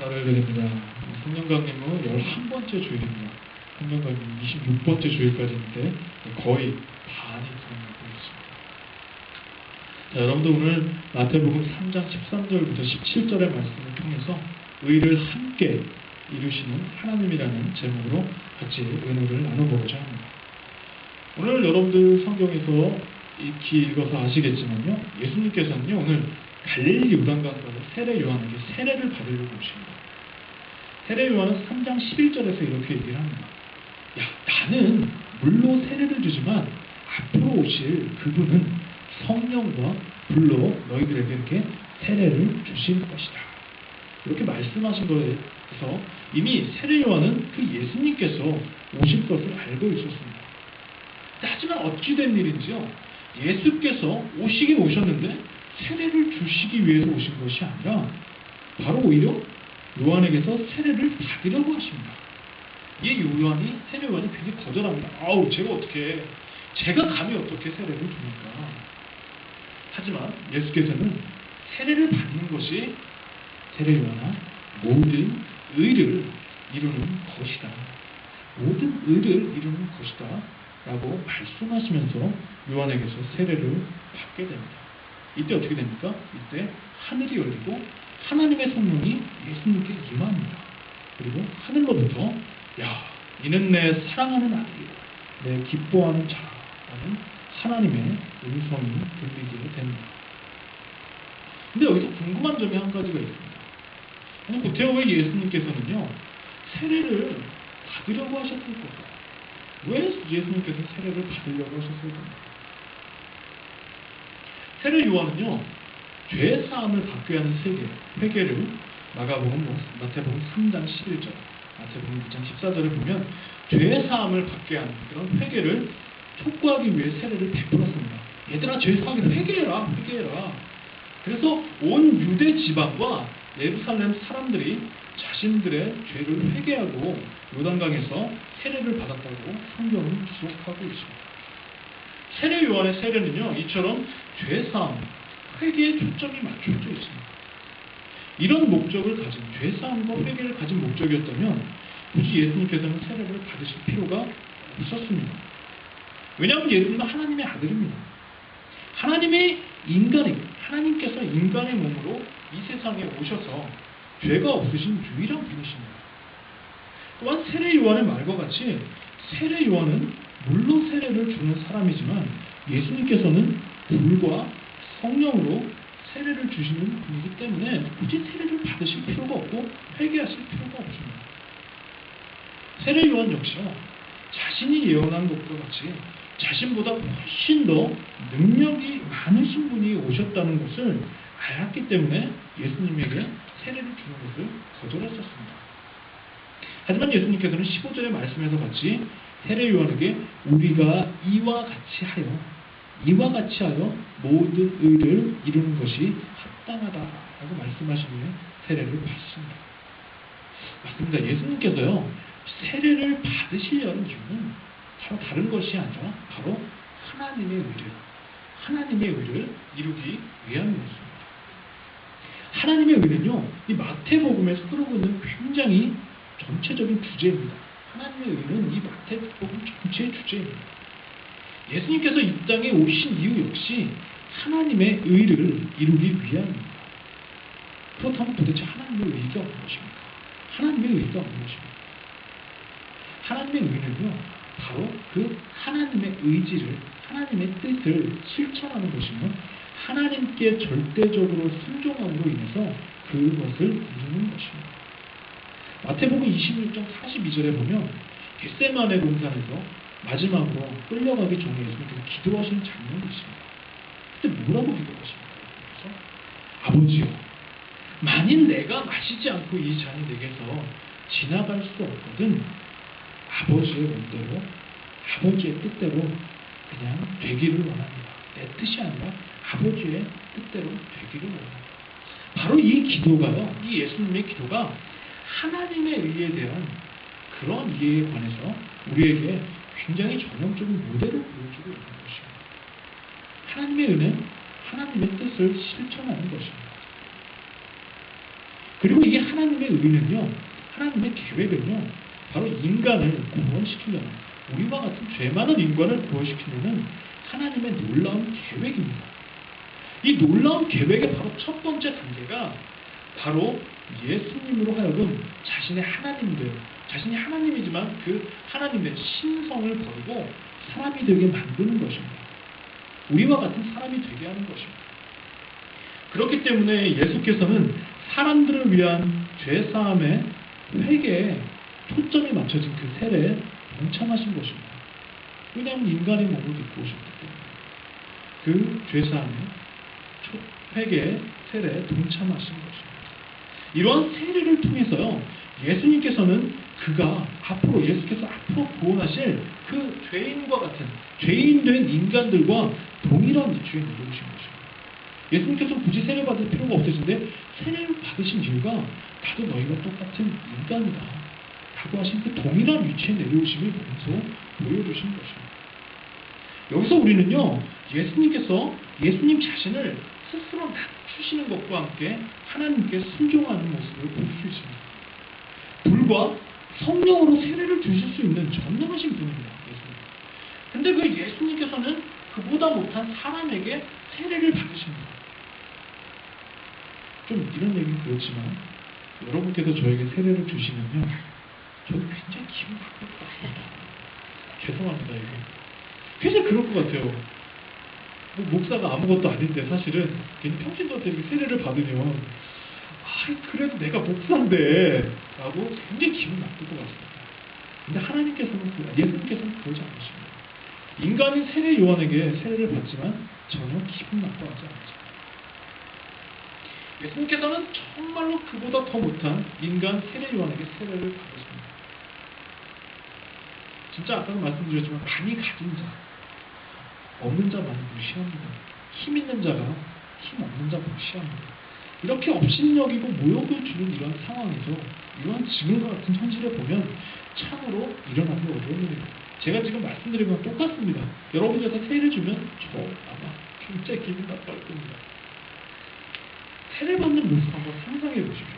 잘 알게 됩니다. 성령강림은 11번째 주일입니다. 성령강림 26번째 주일까지인데 거의 반이 지나고 있습니다. 자, 여러분도 오늘 마태복음 3장 13절부터 17절의 말씀을 통해서 의를 함께 이루시는 하나님이라는 제목으로 같이 은혜를 나눠보고자 합니다. 오늘 여러분들 성경에서 읽어서 아시겠지만요, 예수님께서는요 오늘 갈릴리 요단강가로 세례 요한에게 세례를 받으려고 오십니다. 세례 요한은 3장 11절에서 이렇게 얘기를 합니다. 야, 나는 물로 세례를 주지만 앞으로 오실 그분은 성령과 불로 너희들에게 이렇게 세례를 주실 것이다. 이렇게 말씀하신 거에서 이미 세례 요한은 그 예수님께서 오실 것을 알고 있었습니다. 하지만 어찌 된 일인지요, 예수께서 오시긴 오셨는데 세례를 주시기 위해서 오신 것이 아니라 바로 오히려 요한에게서 세례를 받으려고 하십니다. 이 세례 요한이 굉장히 거절합니다. 아우, 제가 감히 어떻게 세례를 줍니까? 하지만 예수께서는 세례를 받는 것이 세례 요한아 모든 의를 이루는 것이다. 모든 의를 이루는 것이다. 라고 말씀하시면서 요한에게서 세례를 받게 됩니다. 이때 어떻게 됩니까? 이때 하늘이 열리고 하나님의 성령이 예수님께 임합니다. 그리고 하늘로부터 야, 이는 내 사랑하는 아들이다, 내 기뻐하는 자라는 하나님의 음성이 들리게 됩니다. 근데 여기서 궁금한 점이 한 가지가 있습니다. 보태어 왜 예수님께서는요 세례를 받으려고 하셨을까요? 왜 예수님께서 세례를 받으려고 하셨을까요? 세례 요한은요 죄 사함을 받게 하는 회개를 마태복음 3장 11절, 마태복음 2장 14절을 보면 죄 사함을 받게 하는 그런 회개를 촉구하기 위해 세례를 베풀었습니다. 얘들아, 죄 사하기 회개해라. 그래서 온 유대 지방과 예루살렘 사람들이 자신들의 죄를 회개하고 요단강에서 세례를 받았다고 성경은 기록하고 있습니다. 세례 요한의 세례는요 이처럼 죄사함, 회개에 초점이 맞춰져 있습니다. 이런 목적을 가진, 죄사함과 회개를 가진 목적이었다면 굳이 예수님께서는 세례를 받으실 필요가 없었습니다. 왜냐하면 예수님은 하나님의 아들입니다. 하나님께서 인간의 몸으로 이 세상에 오셔서 죄가 없으신 유일한 분이십니다. 또한 세례 요한의 말과 같이 세례 요한은 물로 세례를 주는 사람이지만 예수님께서는 불과 성령으로 세례를 주시는 분이기 때문에 굳이 세례를 받으실 필요가 없고 회개하실 필요가 없습니다. 세례 요한 역시요 자신이 예언한 것과 같이 자신보다 훨씬 더 능력이 많으신 분이 오셨다는 것을 알았기 때문에 예수님에게 세례를 주는 것을 거절했었습니다. 하지만 예수님께서는 15절의 말씀에서 같이 세례 요한에게 우리가 이와 같이 하여 모든 의를 이루는 것이 합당하다라고 말씀하시기에 세례를 받습니다. 맞습니다. 예수님께서요 세례를 받으시려는 이유는 바로 다른 것이 아니라 바로 하나님의 의를 이루기 위함이었습니다. 하나님의 의는요 이 마태복음에서 흐르고 있는 굉장히 전체적인 주제입니다. 하나님의 의는 이 마태복음 전체의 주제입니다. 예수님께서 이 땅에 오신 이유 역시 하나님의 의를 이루기 위함입니다. 그렇다면 도대체 하나님의 의가 무엇입니까? 하나님의 의가 무엇입니까? 하나님의 의는요 바로 그 하나님의 의지를, 하나님의 뜻을 실천하는 것이며 하나님께 절대적으로 순종함으로 인해서 그것을 이루는 것입니다. 마태복음 26장 42절에 보면 겟세마네 동산에서 마지막으로 끌려가기 전에 예수님께서 기도하시는 장면이 있습니다. 그때 뭐라고 기도하십니까? 그래서 아버지요, 만일 내가 마시지 않고 이 잔이 내게서 지나갈 수 없거든 아버지의 원대로, 아버지의 뜻대로 그냥 되기를 원합니다. 내 뜻이 아니라 아버지의 뜻대로 되기를 원합니다. 바로 이 기도가요, 이 예수님의 기도가 하나님의 의에 대한 그런 이해에 관해서 우리에게 굉장히 전형적인 모델을 보여주고 있는 것입니다. 하나님의 의는 하나님의 뜻을 실천하는 것입니다. 그리고 이게 하나님의 의는요, 하나님의 계획은요, 바로 인간을 구원시키려는, 우리와 같은 죄 많은 인간을 구원시키려는 하나님의 놀라운 계획입니다. 이 놀라운 계획의 바로 첫 번째 단계가 바로 예수님으로 하여금 자신의 하나님들, 자신이 하나님이지만 그 하나님의 신성을 버리고 사람이 되게 만드는 것입니다. 우리와 같은 사람이 되게 하는 것입니다. 그렇기 때문에 예수께서는 사람들을 위한 죄사함의 회개에 초점이 맞춰진 그 세례에 동참하신 것입니다. 왜냐하면 인간의 몸을 입고 오셨기 때문에 그 죄사함의 회개의 세례에 동참하신 것입니다. 이러한 세례를 통해서요, 예수께서 앞으로 구원하실 그 죄인과 같은, 죄인 된 인간들과 동일한 위치에 내려오신 것입니다. 예수님께서는 굳이 세례 받을 필요가 없으신데 세례를 받으신 이유가 나도 너희가 똑같은 인간이다 라고 하신 그 동일한 위치에 내려오심을 보면서 보여주신 것입니다. 여기서 우리는요, 예수님께서 예수님 자신을 스스로 낮추시는 것과 함께 하나님께 순종하는 모습을 볼 수 있습니다. 불과 성령으로 세례를 주실 수 있는 전능하신 분입니다. 예수님. 근데 그 예수님께서는 그보다 못한 사람에게 세례를 받으십니다. 좀 이런 얘기는 그렇지만 여러분께서 저에게 세례를 주시면요, 저는 굉장히 기분 나쁠 것 같습니다. 죄송합니다. 이게 굉장히 그럴 것 같아요. 뭐 목사가 아무것도 아닌데 사실은 괜히 평신도한테 세례를 받으면 그래도 내가 목사인데 라고 굉장히 기분 나쁠 것 같습니다. 근데 예수님께서는 그러지 않으십니다. 인간인 세례 요한에게 세례를 받지만 전혀 기분 나빠하지 않으십니다. 예수님께서는 정말로 그보다 더 못한 인간 세례 요한에게 세례를 받으십니다. 진짜 아까도 말씀드렸지만 많이 가진 자, 없는 자 많이 무시합니다. 힘 있는 자가 힘 없는 자 무시합니다. 이렇게 업신여기고 모욕을 주는 이러한 상황에서 이러한 지금과 같은 현실에 보면 참으로 일어나기 어려운 일입니다. 제가 지금 말씀드린 건 똑같습니다. 여러분께서 세례를 주면 저 아마 굉장히 기분 나빠할 겁니다. 세례 받는 모습 한번 상상해 보십시오.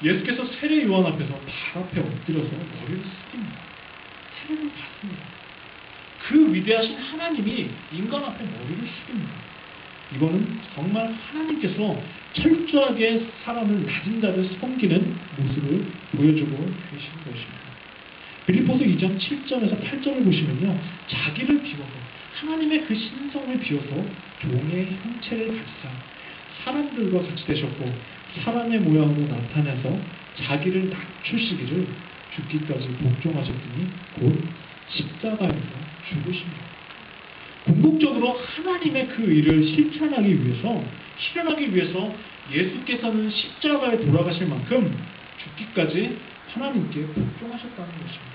예수께서 세례 요한 앞에서 발 앞에 엎드려서 머리를 숙입니다. 세례를 받습니다. 그 위대하신 하나님이 인간 앞에 머리를 숙입니다. 이거는 정말 하나님께서 철저하게 사람을 낮은 자를 섬기는 모습을 보여주고 계시는 것입니다. 빌립보서 2장 7절에서 8절을 보시면요, 자기를 비워서 하나님의 그 신성을 비워서 종의 형체를 가지사 사람들과 같이 되셨고 사람의 모양으로 나타내서 자기를 낮추시기를 죽기까지 복종하셨더니 곧 십자가에서 죽으십니다. 궁극적으로 하나님의 그 일을 실현하기 위해서 예수께서는 십자가에 돌아가실 만큼 죽기까지 하나님께 복종하셨다는 것입니다.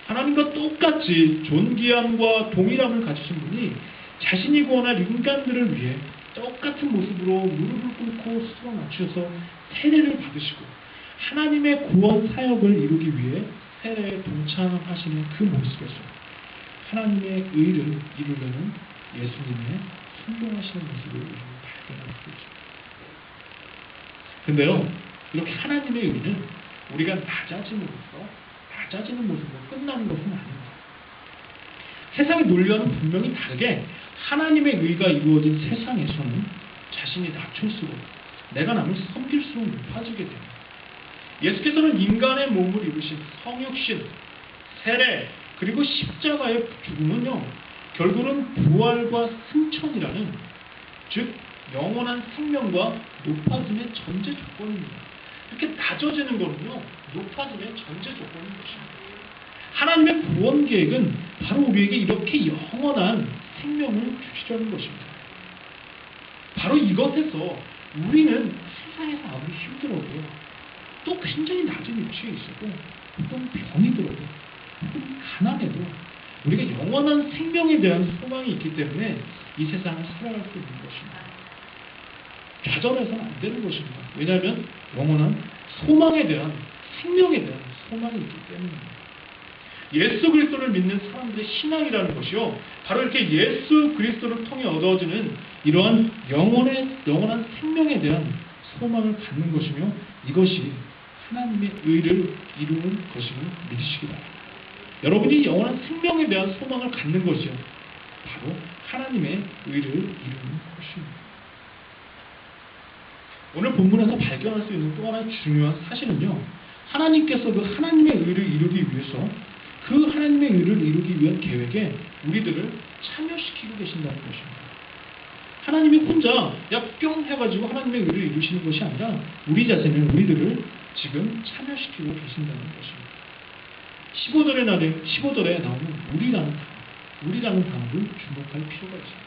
하나님과 똑같이 존귀함과 동일함을 가지신 분이 자신이 구원할 인간들을 위해 똑같은 모습으로 무릎을 꿇고 스스로 낮추셔서 세례를 받으시고 하나님의 구원 사역을 이루기 위해 세례에 동참하시는 그 모습에서 하나님의 의를 이루려는 예수님의 순종하시는 모습을 발견할 수 있습니다. 근데요, 이렇게 하나님의 의는 우리가 낮아지는 모습으로 끝나는 것은 아닙니다. 세상의 논리와는 분명히 다르게 하나님의 의가 이루어진 세상에서는 자신이 낮출수록 내가 남을 섬길수록 높아지게 됩니다. 예수께서는 인간의 몸을 입으신 성육신, 세례, 그리고 십자가의 죽음은요, 결국은 부활과 승천이라는, 즉 영원한 생명과 높아짐의 전제 조건입니다. 이렇게 낮아지는 것은요, 높아짐의 전제 조건인 것입니다. 하나님의 구원 계획은 바로 우리에게 이렇게 영원한 생명을 주시려는 것입니다. 바로 이것에서 우리는 세상에서 아무리 힘들어도 또 굉장히 낮은 위치에 있어도 혹은 병이 들어도 혹은 가난해도 우리가 영원한 생명에 대한 소망이 있기 때문에 이 세상을 살아갈 수 있는 것입니다. 좌절해서는 안 되는 것입니다. 왜냐하면 영원한 소망에 대한, 생명에 대한 소망이 있기 때문입니다. 예수 그리스도를 믿는 사람들의 신앙이라는 것이요, 바로 이렇게 예수 그리스도를 통해 얻어지는 이러한 영원한 생명에 대한 소망을 갖는 것이며 이것이 하나님의 의를 이루는 것임을 믿으시기 바랍니다. 여러분이 영원한 생명에 대한 소망을 갖는 것이요 바로 하나님의 의를 이루는 것입니다. 오늘 본문에서 발견할 수 있는 또 하나의 중요한 사실은요, 하나님께서 그 하나님의 의를 이루기 위해서 그 하나님의 의를 이루기 위한 계획에 우리들을 참여시키고 계신다는 것입니다. 하나님이 혼자 뿅 해가지고 하나님의 의를 이루시는 것이 아니라 우리들을 지금 참여시키고 계신다는 것입니다. 15절에 나오는 우리라는 단어를 주목할 필요가 있습니다.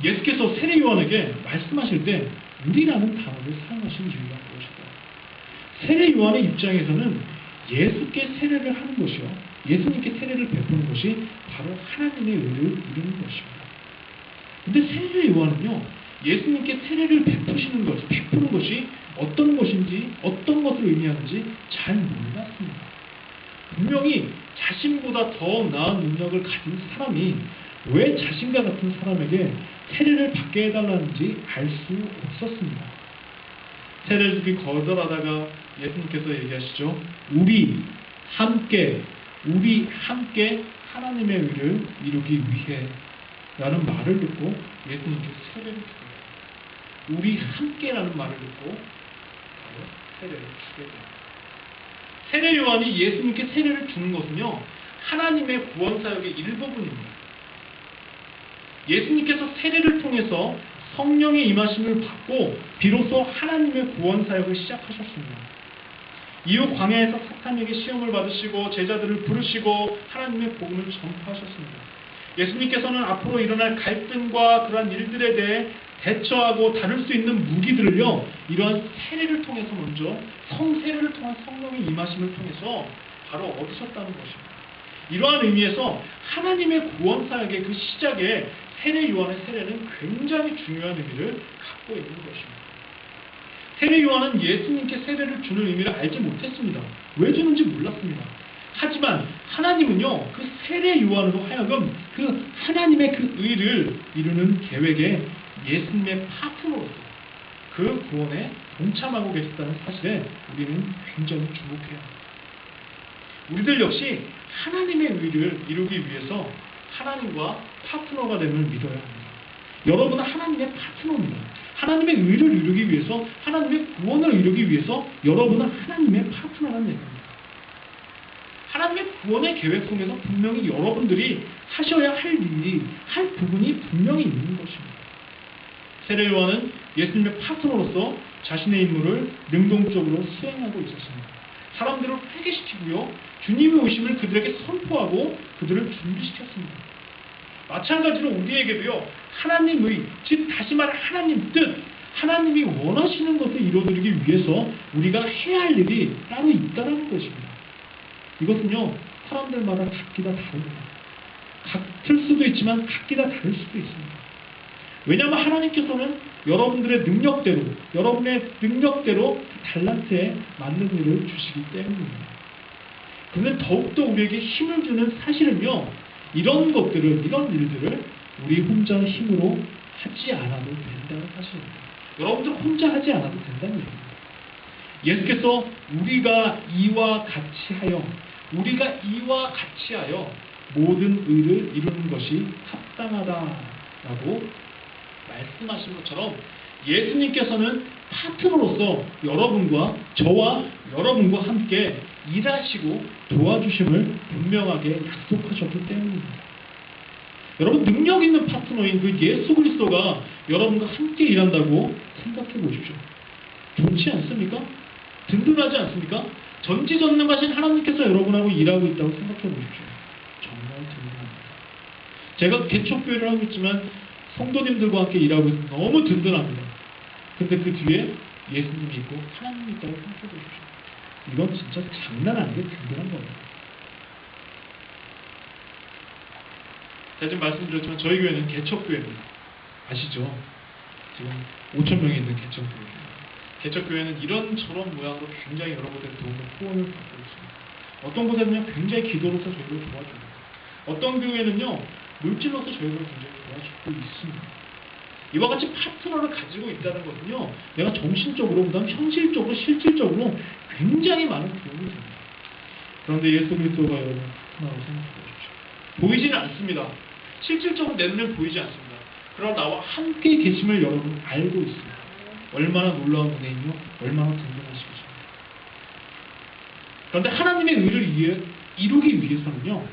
예수께서 세례 요한에게 말씀하실 때 우리라는 단어를 사용하신 이유가 무엇일까요? 세례 요한의 입장에서는 예수께 세례를 하는 것이요, 예수님께 세례를 베푸는 것이 바로 하나님의 의를 이루는 것입니다. 근데 세례 요한은요, 예수님께 세례를 베푸는 것이 어떤 것인지, 어떤 것을 의미하는지 잘 몰랐습니다. 분명히 자신보다 더 나은 능력을 가진 사람이 왜 자신과 같은 사람에게 세례를 받게 해달라는지 알 수 없었습니다. 세례를 주기 거절하다가 예수님께서 얘기하시죠. 우리 함께 하나님의 의를 이루기 위해 라는 말을 듣고 예수님께서 세례를 주세요. 우리 함께라는 말을 듣고 바로 세례를 주게 됩니다. 세례 요한이 예수님께 세례를 주는 것은요, 하나님의 구원사역의 일부분입니다. 예수님께서 세례를 통해서 성령의 임하심을 받고 비로소 하나님의 구원사역을 시작하셨습니다. 이후 광야에서 사탄에게 시험을 받으시고 제자들을 부르시고 하나님의 복음을 전파하셨습니다. 예수님께서는 앞으로 일어날 갈등과 그러한 일들에 대해 대처하고 다룰 수 있는 무기들을요, 이러한 세례를 통해서 먼저 성세례를 통한 성령의 임하심을 통해서 바로 얻으셨다는 것입니다. 이러한 의미에서 하나님의 구원사역의 그 시작에 세례 요한의 세례는 굉장히 중요한 의미를 갖고 있는 것입니다. 세례 요한은 예수님께 세례를 주는 의미를 알지 못했습니다. 왜 주는지 몰랐습니다. 하지만 하나님은요, 그 세례 요한으로 하여금 그 하나님의 그 의를 이루는 계획에 예수님의 파트너로서 그 구원에 동참하고 계셨다는 사실에 우리는 굉장히 주목해야 합니다. 우리들 역시 하나님의 의를 이루기 위해서 하나님과 파트너가 됨을 믿어야 합니다. 여러분은 하나님의 파트너입니다. 하나님의 의를 이루기 위해서, 하나님의 구원을 이루기 위해서 여러분은 하나님의 파트너라는 얘기입니다. 하나님의 구원의 계획 속에서 분명히 여러분들이 하셔야 할 일이, 할 부분이 분명히 있는 것입니다. 세례 요한은 예수님의 파트너로서 자신의 임무를 능동적으로 수행하고 있었습니다. 사람들을 회개시키고요, 주님의 오심을 그들에게 선포하고 그들을 준비시켰습니다. 마찬가지로 우리에게도요, 하나님의, 즉 다시 말해 하나님 뜻, 하나님이 원하시는 것을 이루어드리기 위해서 우리가 해야 할 일이 따로 있다는 것입니다. 이것은요, 사람들마다 각기 다 다릅니다. 같을 수도 있지만 각기 다 다를 수도 있습니다. 왜냐하면 하나님께서는 여러분들의 능력대로, 여러분의 능력대로 달란트에 맞는 일을 주시기 때문입니다. 그런데 더욱더 우리에게 힘을 주는 사실은요, 이런 일들을 우리 혼자 힘으로 하지 않아도 된다는 사실입니다. 여러분들 혼자 하지 않아도 된다는 얘기입니다. 예수께서 우리가 이와 같이 하여 모든 의를 이루는 것이 합당하다라고 말씀하신 것처럼 예수님께서는 파트너로서 저와 여러분과 함께 일하시고 도와주심을 분명하게 약속하셨기 때문입니다. 여러분, 능력 있는 파트너인 그 예수 그리스도가 여러분과 함께 일한다고 생각해 보십시오. 좋지 않습니까? 든든하지 않습니까? 전지전능하신 하나님께서 여러분하고 일하고 있다고 생각해 보십시오. 정말 든든합니다. 제가 개척교회를 하고 있지만 성도님들과 함께 일하고 있어서 너무 든든합니다. 근데 그 뒤에 예수님이 있고 하나님이 있다고 생각해 보십시오. 이건 진짜 장난 아니게 든든한 겁니다. 제가 지금 말씀드렸지만 저희 교회는 개척교회입니다. 아시죠? 지금 5,000명이 있는 개척교회입니다. 개척교회는 이런저런 모양으로 굉장히 여러분들의 도움을, 후원을 받고 있습니다. 어떤 곳에는요, 굉장히 기도로서 저희를 도와줍니다. 어떤 교회는요, 물질로서 저희를 굉장히 도와주고 있습니다. 이와 같이 파트너를 가지고 있다는 것은요, 내가 정신적으로, 그다음 현실적으로, 실질적으로 굉장히 많은 도움이 됩니다. 그런데 예수 그리스도가 여러분 파트너라고 생각해 보십시오. 보이지는 않습니다. 실질적으로 내 눈에 보이지 않습니다. 그러나 나와 함께 계심을 여러분 알고 있습니다. 얼마나 놀라운 은혜이며 얼마나 든든하시겠습니까? 그런데 하나님의 의를 이루기 위해서는요,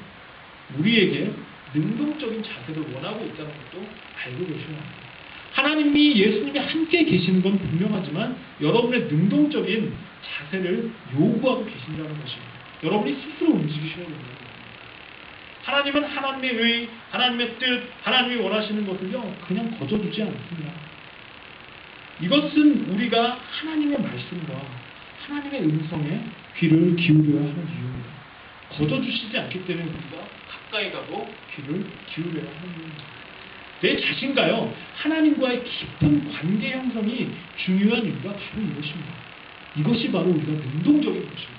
우리에게 능동적인 자세를 원하고 있다는 것도 알고 계셔야 합니다. 하나님이, 예수님이 함께 계시는 건 분명하지만 여러분의 능동적인 자세를 요구하고 계신다는 것입니다. 여러분이 스스로 움직이셔야 된다는 것입니다. 하나님은 하나님의 의, 하나님의 뜻, 하나님이 원하시는 것을요, 그냥 거저주지 않습니다. 이것은 우리가 하나님의 말씀과 하나님의 음성에 귀를 기울여야 하는 이유입니다. 거저주시지 않기 때문에 우리가 가까이 가고 귀를 기울여야 하는 이유입니다. 내 자신과요, 하나님과의 깊은 관계 형성이 중요한 이유가 바로 이것입니다. 이것이 바로 우리가 능동적인 것입니다.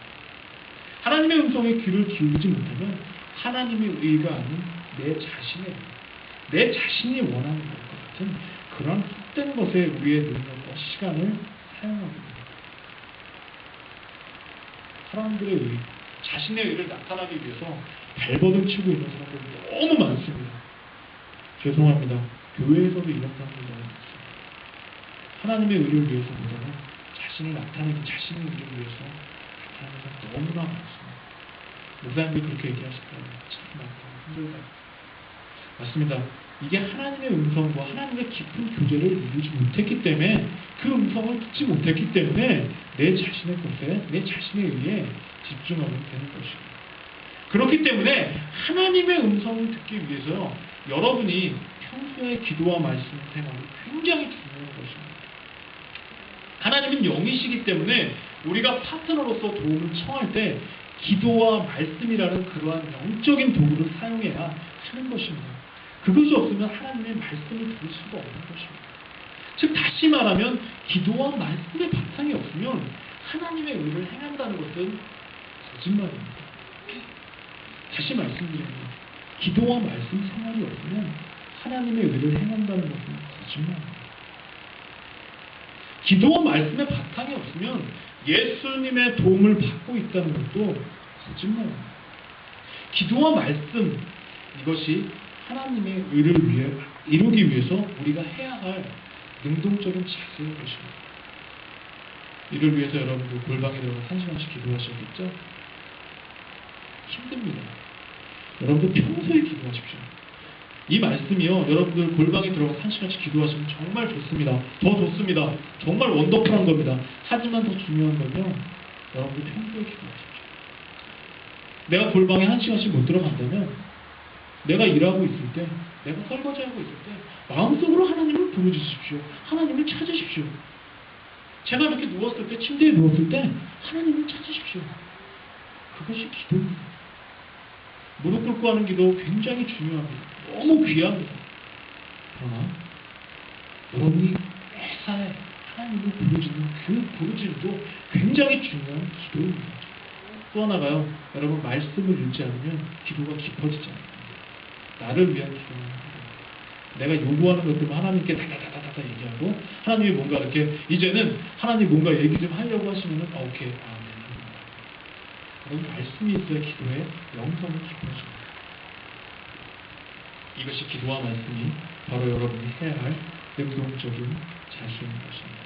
하나님의 음성에 귀를 기울이지 못하면 하나님의 의가 아닌 내 자신이 원하는 것과 같은 그런 헛된 것에 우리의 능력과 시간을 사용하게 됩니다. 사람들의 의, 자신의 의를 나타나기 위해서 발버둥 치고 있는 사람들이 너무 많습니다. 죄송합니다. 교회에서도 이런 사람들이 많이 있습니다. 하나님의 의를 위해서보다는 자신을 나타내고 자신의 의를 위해서 나타나는 사람이 너무나 많습니다. 목사님들이 그렇게 얘기하실까요? 참 힘들다. 맞습니다. 이게 하나님의 음성과 하나님의 깊은 교제를 이루지 못했기 때문에, 그 음성을 듣지 못했기 때문에 내 자신의 것에, 내 자신에 의해 집중하게 되는 것입니다. 그렇기 때문에 하나님의 음성을 듣기 위해서 여러분이 평소에 기도와 말씀 생활이 굉장히 중요한 것입니다. 하나님은 영이시기 때문에 우리가 파트너로서 도움을 청할 때 기도와 말씀이라는 그러한 영적인 도구를 사용해야 하는 것입니다. 그것이 없으면 하나님의 말씀을 들을 수가 없는 것입니다. 즉 다시 말하면 기도와 말씀의 바탕이 없으면 하나님의 의를 행한다는 것은 거짓말입니다. 다시 말씀드립니다. 기도와 말씀 생활이 없으면 하나님의 의를 행한다는 것은 거짓말입니다. 기도와 말씀의 바탕이 없으면 예수님의 도움을 받고 있다는 것도 거짓말입니다. 기도와 말씀, 이것이 하나님의 의를 이루기 위해서 우리가 해야 할 능동적인 자세인 것입니다. 이를 위해서 여러분도 골방에 들어가 1시간씩 기도하셔야겠죠? 힘듭니다. 여러분도 평소에 기도하십시오. 이 말씀이요, 여러분들 골방에 들어가 1시간씩 기도하시면 정말 좋습니다. 더 좋습니다. 정말 원더풀한 겁니다. 하지만 더 중요한 건요, 여러분들 평소에 기도하십시오. 내가 골방에 1시간씩 못 들어간다면 내가 일하고 있을 때, 내가 설거지하고 있을 때 마음속으로 하나님을 부르짖으십시오. 하나님을 찾으십시오. 제가 이렇게 누웠을 때, 침대에 누웠을 때 하나님을 찾으십시오. 그것이 기도입니다. 무릎 꿇고 하는 기도 굉장히 중요합니다. 너무 귀합니다. 그러나 여러분이 매사에 하나님을 부르짖는 그 부르짖음도 굉장히 중요한 기도입니다. 또 하나가요, 여러분 말씀을 읽지 않으면 기도가 깊어지지 않습니다. 나를 위한 기도는 합니다. 내가 요구하는 것들만 하나님께 다다다다다 얘기하고, 하나님이 뭔가 이렇게 이제는 하나님 뭔가 얘기 좀 하려고 하시면은 오케이, 아멘. 여러분 말씀이 있어야 기도의 영성이 깊어집니다. 이것이 기도와 말씀이 바로 여러분이 해야 할 능동적인 자세인 것입니다.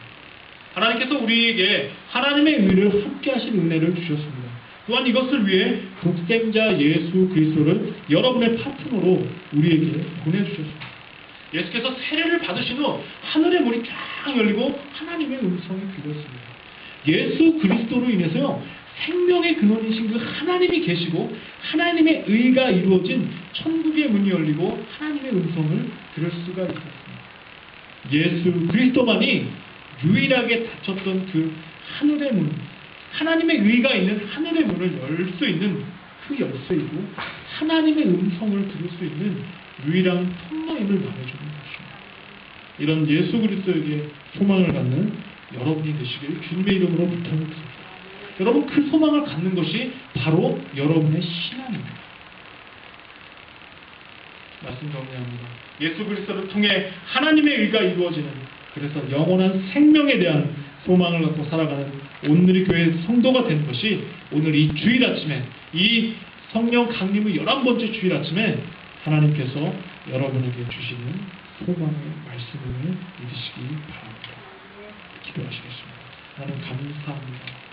하나님께서 우리에게 하나님의 의를 함께 하신 은혜를 주셨습니다. 또한 이것을 위해 독생자 예수 그리스도를 여러분의 파트너로 우리에게 보내주셨습니다. 예수께서 세례를 받으신 후 하늘의 문이 쫙 열리고 하나님의 음성이 들렸습니다. 예수 그리스도로 인해서요, 생명의 근원이신 그 하나님이 계시고 하나님의 의가 이루어진 천국의 문이 열리고 하나님의 음성을 들을 수가 있었습니다. 예수 그리스도만이 유일하게 닫혔던 그 하늘의 문, 하나님의 의가 있는 하늘의 문을 열 수 있는 그 열쇠이고 하나님의 음성을 들을 수 있는 유일한 통로임을 말해주는 것입니다. 이런 예수 그리스도에게 소망을 갖는 여러분이 되시길 주님의 이름으로 부탁드립니다. 여러분 그 소망을 갖는 것이 바로 여러분의 신앙입니다. 말씀 정리합니다. 예수 그리스도를 통해 하나님의 의가 이루어지는, 그래서 영원한 생명에 대한 소망을 갖고 살아가는 오늘의 교회 성도가 되는 것이 오늘 이 주일 아침에, 이 성령 강림의 11번째 주일 아침에 하나님께서 여러분에게 주시는 소망의 말씀을 믿으시기 바랍니다. 기도하시겠습니다. 하나님 감사합니다.